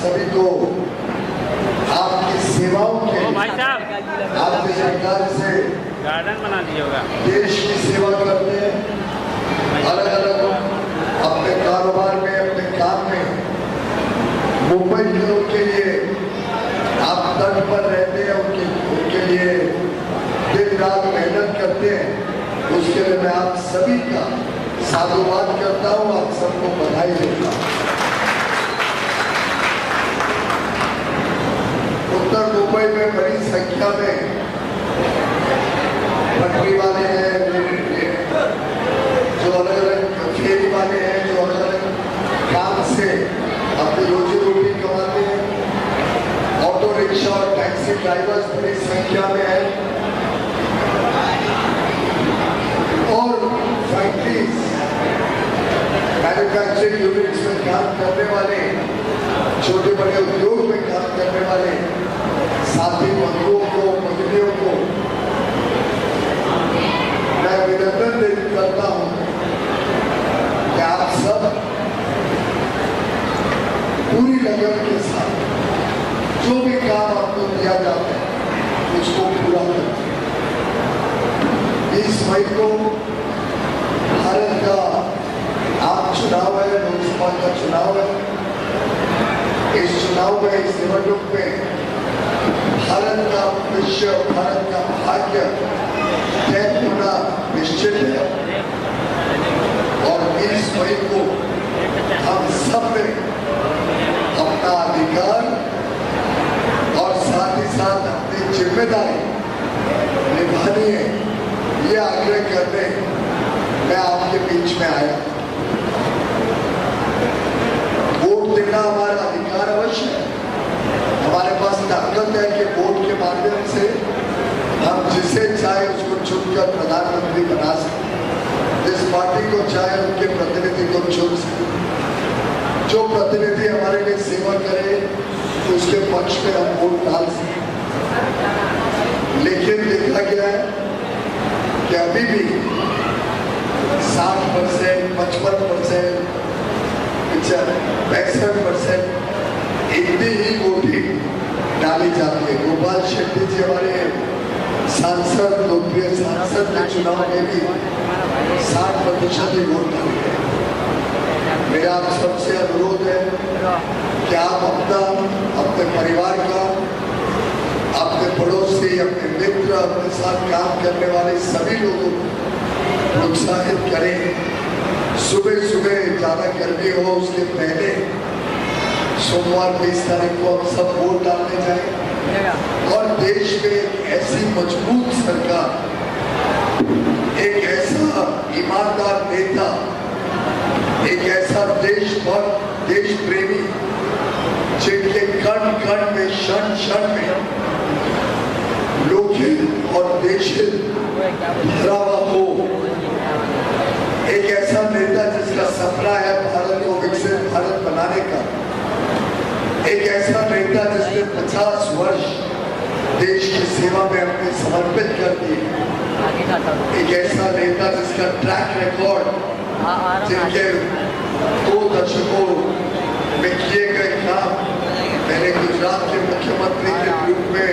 सभी को आपकी सेवाओं के आपकी सरकार से गार्डन बना दिया होगा। देश की सेवा करते हैं, अलग अलग अपने कारोबार में, अपने काम में। मुंबई के लोग के लिए आप तट पर रहते हैं, उनके लिए दिन रात मेहनत करते हैं। उसके लिए मैं आप सभी का साधुवाद करता हूँ, आप सबको बधाई देता हूँ। उत्तर मुंबई में बड़ी संख्या में पटरी वाले हैं, जो अलग अलग फेरी वाले हैं, जो अलग अलग काम से अपनी रोजी रोटी कमाते हैं। ऑटो रिक्शा और टैक्सी ड्राइवर्स बड़ी संख्या में है और फैक्ट्रीज, मैन्युफैक्चरिंग यूनिट्स में काम करने वाले, छोटे बड़े उद्योग में काम करने वाले साथी बंधुओं को, मंत्रियों को मैं अभिनंदन करता हूं कि आप सब पूरी लगन के साथ जो भी काम आपको दिया जाता है उसको पूरा करते हैं। 20 मई को भारत का आम चुनाव है, लोकसभा का चुनाव है। इस चुनाव में, इस निवडणूक में भारत का भविष्य, भारत का भाग्य तय होना निश्चित है और 20 मई को हम सब ने अपना अधिकार और साथ ही साथ अपनी जिम्मेदारी निभानी है, ये आग्रह करने मैं आपके बीच में आया। वोट देना हमारा अधिकार अवश्य है, हमारे पास ताकत है कि वोट के माध्यम से हम जिसे चाहे उसको चुनकर प्रधानमंत्री बना सकते, जिस पार्टी को चाहे उनके प्रतिनिधि को चुन सकते। जो प्रतिनिधि हमारे लिए सेवा करे उसके पक्ष में हम वोट डाल सकते। लेकिन देखा गया है कि अभी भी 60%, 55%, 65% इतनी ही वोटिंग डाली जाती है। गोपाल शेट्टी जी हमारे सांसद, लोकप्रिय सांसद के चुनाव में भी 60% ही वोट डाले गए। मेरा आप सबसे अनुरोध है कि आप अपने परिवार का, अपने पड़ोसी, अपने मित्र, अपने साथ काम करने वाले सभी लोगों को प्रोत्साहित करें। सुबह सुबह ज्यादा गर्मी हो उसके पहले सोमवार 20 तारीख को हम सब वोट डालने जाएं और देश में एक ऐसी मजबूत सरकार, एक ऐसा ईमानदार नेता, एक ऐसा देशभक्त, देश प्रेमी जिनके कण कण में, क्षण क्षण में लोकहित और देशहित भरा हुआ हो। एक ऐसा नेता जिसका सपना है भारत को विकसित भारत बनाने का। एक ऐसा नेता जिसने 50 वर्ष देश की सेवा में अपने समर्पित कर दिए। एक ऐसा नेता जिसका ट्रैक रिकॉर्ड, जिनके 2 दशकों में किए गए काम, पहले गुजरात के मुख्यमंत्री के रूप में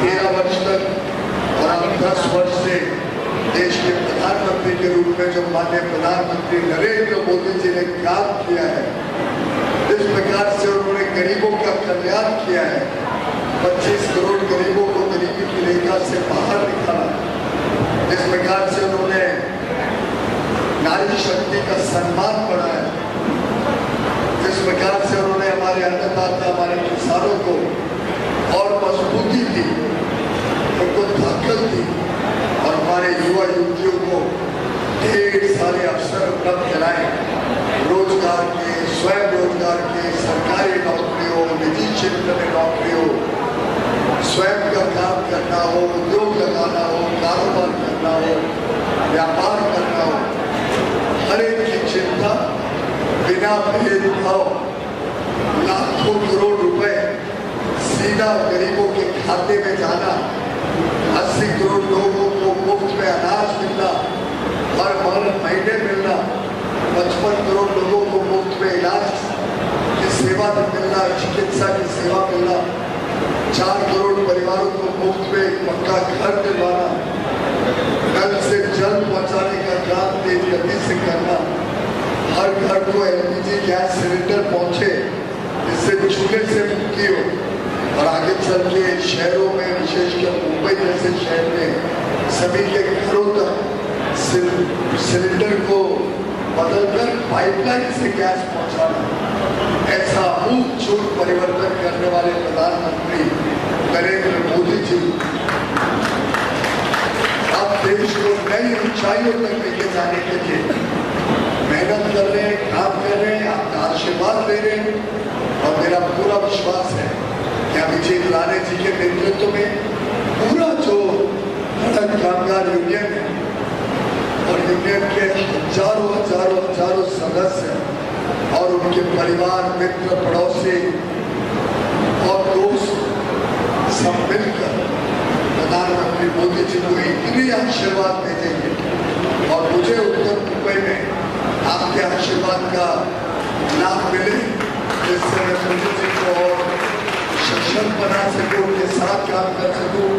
13 वर्ष तक और अब 10 वर्ष से देश के प्रधानमंत्री के रूप में जो माननीय प्रधानमंत्री नरेंद्र मोदी जी ने काम किया है, इस प्रकार से उन्होंने गरीबों का कल्याण किया है। 25 करोड़ गरीबों को गरीबी की रेखा से बाहर निकाला। इस प्रकार से उन्होंने नारी शक्ति का सम्मान बढ़ाया। जिस प्रकार से उन्होंने हमारे अन्नदाता, हमारे किसानों को और मजबूती दी, उनको ताकत दी और हमारे युवा युवतियों को ढेर सारे अवसर उपलब्ध कराए, रोजगार के, स्वयं रोजगार के, सरकारी नौकरी हो, निजी क्षेत्र में नौकरी हो, स्वयं का काम करना हो, उद्योग लगाना हो, कारोबार करना हो, व्यापार करना हो, हर एक की चिंता बिना भेदभाव लाखों करोड़ रुपए सीधा गरीबों के खाते में जाना, 80 करोड़ लोगों को मुफ्त में अनाज मिलना, हर महीने मिलना, 55 करोड़ लोगों को मुफ्त में इलाज की सेवा मिलना, चिकित्सा घर को एलपीजी गैस सिलेंडर पहुंचे, जिससे चूल्हे से मुक्ति हो और आगे चल के शहरों में, विशेषकर मुंबई जैसे शहर में सभी के घरों तक सिलेंडर को बदलकर पाइपलाइन से गैस पहुंचाना, ऐसा आमूल परिवर्तन करने वाले प्रधानमंत्री नरेंद्र मोदी जी अब देश को नई ऊंचाइयों तक लेके जाने के लिए मेहनत कर रहे हैं, काम कर रहे हैं, आपका आशीर्वाद दे रहे हैं। और मेरा पूरा विश्वास है कि अभिजीत राणे जी के नेतृत्व में पूरा जो सड़क कामगार यूनियन है और यूनियन के हजारों सदस्य और उनके परिवार, मित्र, पड़ोसी और दोस्त सब मिलकर प्रधानमंत्री मोदी जी को इतनी आशीर्वाद भेजेंगे और मुझे उत्तर मुंबई में आपके आशीर्वाद का लाभ मिले, जिससे मैं मोदी जी को और सक्षम बना सकूं, उनके साथ काम कर सकूं।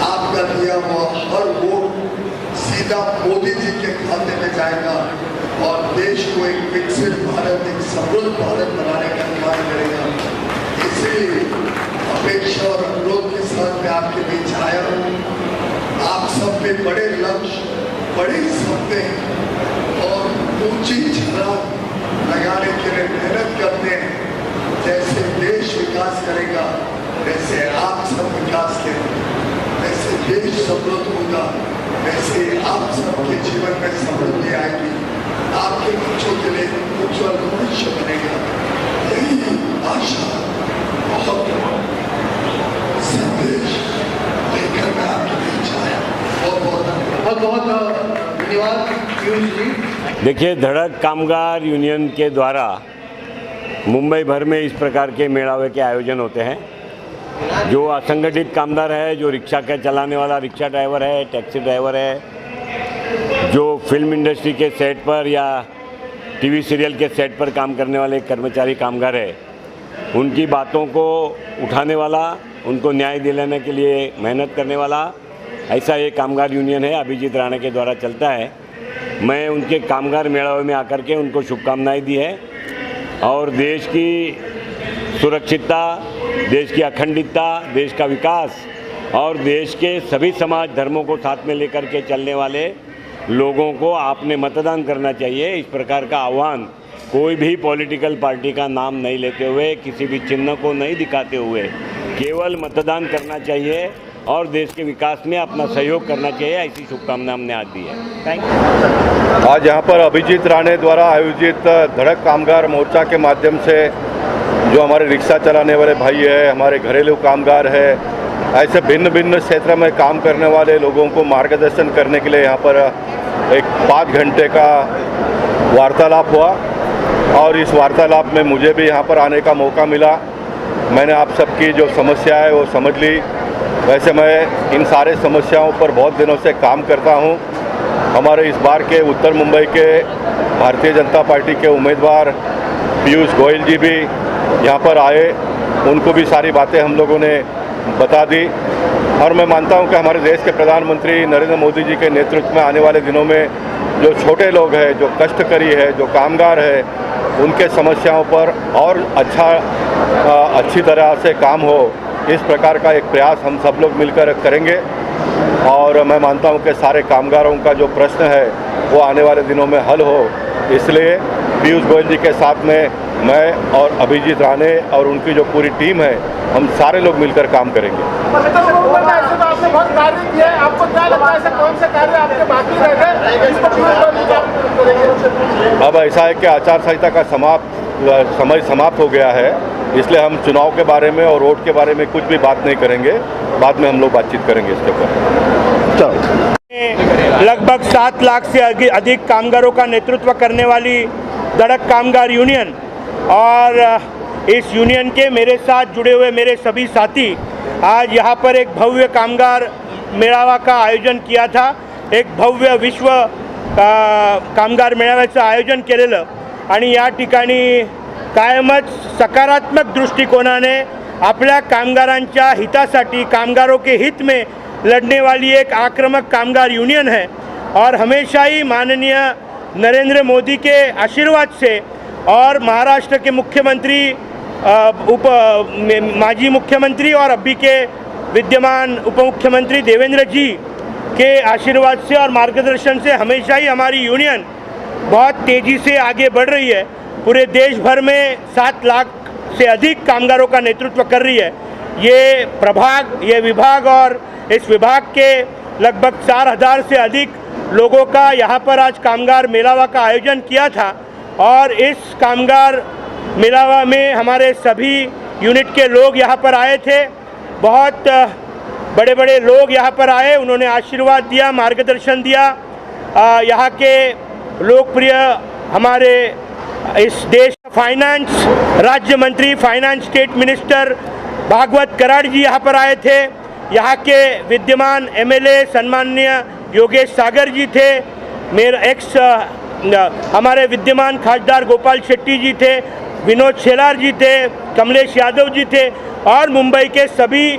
आपका दिया हुआ हर वोट सीधा मोदी जी के खाते में जाएगा और देश को एक विकसित भारत, एक समृद्ध भारत बनाने का काम करेगा। इसी अपेक्षा और अनुरोध के साथ मैं आपके बीच आया हूँ। आप सब में बड़े लक्ष्य, बड़े सपने और ऊंची छलांग लगाने के लिए मेहनत करते हैं। जैसे देश विकास करेगा, वैसे आप सब विकास करेंगे, वैसे देश समृद्ध होगा, वैसे आप सबके जीवन में समृद्धि आएगी, आपके बच्चों के लिए उज्जवल भविष्य बनेगा। यही आशा और संदेश लेकर मैं आपके बीच आया। बहुत बहुत धन्यवाद पीयूष जी। देखिए, धड़क कामगार यूनियन के द्वारा मुंबई भर में इस प्रकार के मेड़ावे के आयोजन होते हैं। जो असंगठित कामगार है, जो रिक्शा के चलाने वाला रिक्शा ड्राइवर है, टैक्सी ड्राइवर है, जो फिल्म इंडस्ट्री के सेट पर या टीवी सीरियल के सेट पर काम करने वाले कर्मचारी कामगार है, उनकी बातों को उठाने वाला, उनको न्याय दिलाने के लिए मेहनत करने वाला ऐसा एक कामगार यूनियन है, अभिजीत राणे के द्वारा चलता है। मैं उनके कामगार मेड़ावे में आकर के उनको शुभकामनाएं दी है और देश की सुरक्षितता, देश की अखंडता, देश का विकास और देश के सभी समाज धर्मों को साथ में लेकर के चलने वाले लोगों को आपने मतदान करना चाहिए, इस प्रकार का आह्वान कोई भी पॉलिटिकल पार्टी का नाम नहीं लेते हुए, किसी भी चिन्ह को नहीं दिखाते हुए केवल मतदान करना चाहिए और देश के विकास में अपना सहयोग करना चाहिए, ऐसी शुभकामना हमने आज दी है। Thank you. आज यहाँ पर अभिजीत राणे द्वारा आयोजित धड़क कामगार मोर्चा के माध्यम से जो हमारे रिक्शा चलाने वाले भाई है, हमारे घरेलू कामगार है, ऐसे भिन्न भिन्न क्षेत्र में काम करने वाले लोगों को मार्गदर्शन करने के लिए यहाँ पर एक 5 घंटे का वार्तालाप हुआ और इस वार्तालाप में मुझे भी यहाँ पर आने का मौका मिला। मैंने आप सबकी जो समस्या है वो समझ ली। वैसे मैं इन सारे समस्याओं पर बहुत दिनों से काम करता हूँ। हमारे इस बार के उत्तर मुंबई के भारतीय जनता पार्टी के उम्मीदवार पीयूष गोयल जी भी यहाँ पर आए, उनको भी सारी बातें हम लोगों ने बता दी और मैं मानता हूँ कि हमारे देश के प्रधानमंत्री नरेंद्र मोदी जी के नेतृत्व में आने वाले दिनों में जो छोटे लोग हैं, जो कष्टकरी है, जो कामगार है, उनके समस्याओं पर और अच्छी तरह से काम हो, इस प्रकार का एक प्रयास हम सब लोग मिलकर करेंगे। और मैं मानता हूं कि सारे कामगारों का जो प्रश्न है वो आने वाले दिनों में हल हो, इसलिए पीयूष गोयल जी के साथ में मैं और अभिजीत राणे और उनकी जो पूरी टीम है, हम सारे लोग मिलकर काम करेंगे। आपने बहुत कार्य किया है, आपको क्या लगता है कौन से कार्य आपके बाकी रह गए? अब ऐसा है कि आचार संहिता का समय समाप्त हो गया है, इसलिए हम चुनाव के बारे में और वोट के बारे में कुछ भी बात नहीं करेंगे। बाद में हम लोग बातचीत करेंगे इसके ऊपर। लगभग 7 लाख से अधिक कामगारों का नेतृत्व करने वाली धड़क कामगार यूनियन और इस यूनियन के मेरे साथ जुड़े हुए मेरे सभी साथी आज यहाँ पर एक भव्य कामगार मेळावा का आयोजन किया था। एक भव्य विश्व कामगार मेळाव्याचं आयोजन केलेलं आणि या ठिकाणी कायमच सकारात्मक दृष्टिकोनाने अपने कामगारांच्या हितासाठी, कामगारों के हित में लड़ने वाली एक आक्रामक कामगार यूनियन है और हमेशा ही माननीय नरेंद्र मोदी के आशीर्वाद से और महाराष्ट्र के मुख्यमंत्री माजी मुख्यमंत्री और अभी के विद्यमान उप मुख्यमंत्री देवेंद्र जी के आशीर्वाद से और मार्गदर्शन से हमेशा ही हमारी यूनियन बहुत तेज़ी से आगे बढ़ रही है। पूरे देश भर में 7 लाख से अधिक कामगारों का नेतृत्व कर रही है। ये विभाग और इस विभाग के लगभग 4000 से अधिक लोगों का यहाँ पर आज कामगार मेलावा का आयोजन किया था और इस कामगार मेलावा में हमारे सभी यूनिट के लोग यहाँ पर आए थे। बहुत बड़े बड़े लोग यहाँ पर आए, उन्होंने आशीर्वाद दिया, मार्गदर्शन दिया। यहाँ के लोकप्रिय हमारे इस देश फाइनेंस राज्य मंत्री, finance state minister Bhagwat Karad ji यहाँ पर आए थे। यहाँ के विद्यमान एमएलए सम्माननीय योगेश सागर जी थे। हमारे विद्यमान खासदार गोपाल शेट्टी जी थे, विनोद शेलार जी थे, कमलेश यादव जी थे और मुंबई के सभी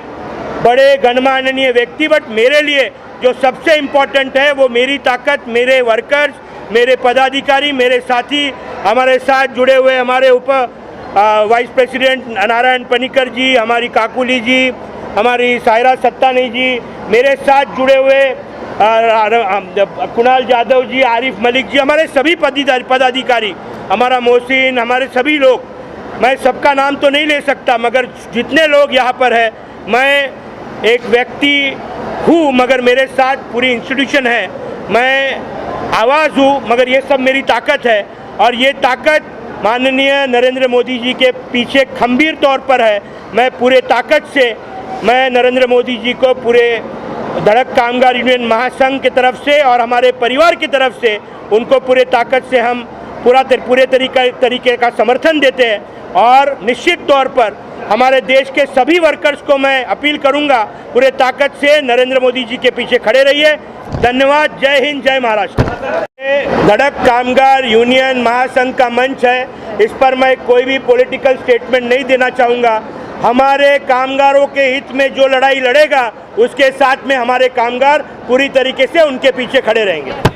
बड़े गणमान्य व्यक्ति। बट मेरे लिए जो सबसे इम्पोर्टेंट है वो मेरी ताकत, मेरे वर्कर्स, मेरे पदाधिकारी, मेरे साथी, हमारे साथ जुड़े हुए हमारे वाइस प्रेसिडेंट नारायण पनिकर जी, हमारी काकुली जी, हमारी सायरा सत्तानी जी, मेरे साथ जुड़े हुए कुणाल जाधव जी, आरिफ मलिक जी, हमारे सभी पदाधिकारी, हमारा मोहसिन, हमारे सभी लोग, मैं सबका नाम तो नहीं ले सकता मगर जितने लोग यहाँ पर है, मैं एक व्यक्ति हूँ मगर मेरे साथ पूरी इंस्टीट्यूशन है। मैं आवाज़ हूँ मगर ये सब मेरी ताकत है और ये ताकत माननीय नरेंद्र मोदी जी के पीछे खंभीर तौर पर है। मैं पूरे ताकत से मैं नरेंद्र मोदी जी को पूरे धड़क कामगार यूनियन महासंघ की तरफ से और हमारे परिवार की तरफ से उनको पूरे ताकत से हम पूरे तरीके का समर्थन देते हैं और निश्चित तौर पर हमारे देश के सभी वर्कर्स को मैं अपील करूंगा पूरे ताकत से नरेंद्र मोदी जी के पीछे खड़े रहिए। धन्यवाद। जय हिंद, जय महाराष्ट्र। धड़क कामगार यूनियन महासंघ का मंच है, इस पर मैं कोई भी पॉलिटिकल स्टेटमेंट नहीं देना चाहूँगा। हमारे कामगारों के हित में जो लड़ाई लड़ेगा उसके साथ में हमारे कामगार पूरी तरीके से उनके पीछे खड़े रहेंगे।